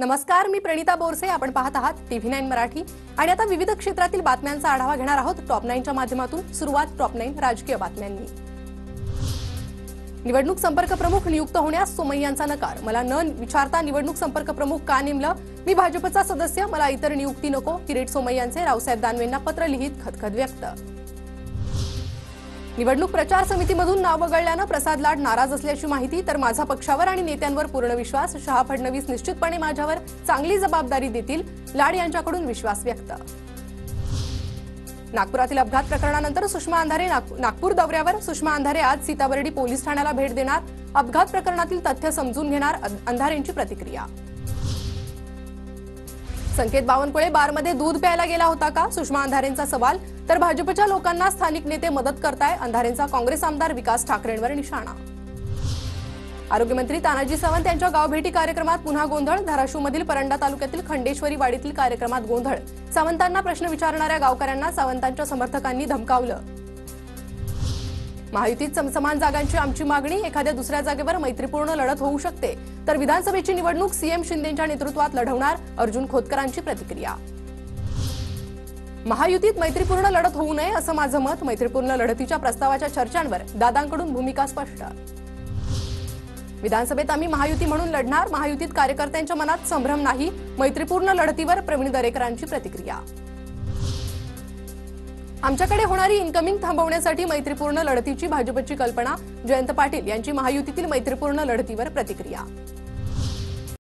नमस्कार, मी प्रणिता बोरसे. आपण पाहत आहात TV9 मराठी आणि आता विविध क्षेत्रातील बातम्यांचा आढावा घेणार आहोत टॉप 9च्या माध्यमातून. सुरुवात टॉप 9 राजकीय बातम्यांनी. निवडणूक संपर्क प्रमुख नियुक्त होण्यास सोमय्यांचा नकार. मला न विचारता निवडणूक संपर्क प्रमुख का नेमलं? मी भाजपचा सदस्य, मला इतर नियुक्ती नको. किरीट सोमय्यांचे रावसाहेब दानवेंना पत्र लिहित खदखद व्यक्त. निवडणूक प्रचार समितीमधून नाव वगळल्यानं प्रसाद लाड नाराज असल्याची माहिती. तर माझा पक्षावर आणि नेत्यांवर पूर्ण विश्वास. शहा फडणवीस निश्चितपणे माझ्यावर चांगली जबाबदारी देतील. लाड यांच्याकडून विश्वास व्यक्त. नागपुरातील अपघात प्रकरणानंतर सुषमा अंधारे नागपूर दौऱ्यावर. सुषमा अंधारे आज सीताबर्डी पोलीस ठाण्याला भेट देणार. अपघात प्रकरणातील तथ्य समजून घेणार. अंधारेंची प्रतिक्रिया. संकेत बावनकुळे बारमध्ये दूध प्यायला गेला होता का? सुषमा अंधारेंचा सवाल. तर भाजपच्या लोकांना स्थानिक नेते मदत करताय. अंधारेंचा काँग्रेस आमदार विकास ठाकरेंवर निशाणा. आरोग्यमंत्री तानाजी सावंत यांच्या गावभेटी कार्यक्रमात पुन्हा गोंधळ. धाराशिवमधील परंडा तालुक्यातील खंडेश्वरी वाडीतील कार्यक्रमात गोंधळ. सावंतांना प्रश्न विचारणाऱ्या गावकऱ्यांना सावंतांच्या समर्थकांनी धमकावलं. महायुतीत समान जागांची आमची मागणी. एखाद्या दुसऱ्या जागेवर मैत्रीपूर्ण लढत होऊ शकते. तर विधानसभेची निवडणूक सीएम शिंदेंच्या नेतृत्वात लढवणार. अर्जुन खोतकरांची प्रतिक्रिया. महायुतीत मैत्रीपूर्ण लढत होऊ नये असं माझं मत. मैत्रीपूर्ण लढतीच्या प्रस्तावाच्या चर्चांवर दादांकडून भूमिका स्पष्ट. विधानसभेत आम्ही महायुती म्हणून लढणार. महायुतीत कार्यकर्त्यांच्या मनात संभ्रम नाही. मैत्रीपूर्ण लढतीवर प्रवीण दरेकरांची प्रतिक्रिया. आमच्याकडे होणारी इन्कमिंग थांबवण्यासाठी मैत्रीपूर्ण लढतीची भाजपची कल्पना. जयंत पाटील यांची महायुतीतील मैत्रीपूर्ण लढतीवर प्रतिक्रिया.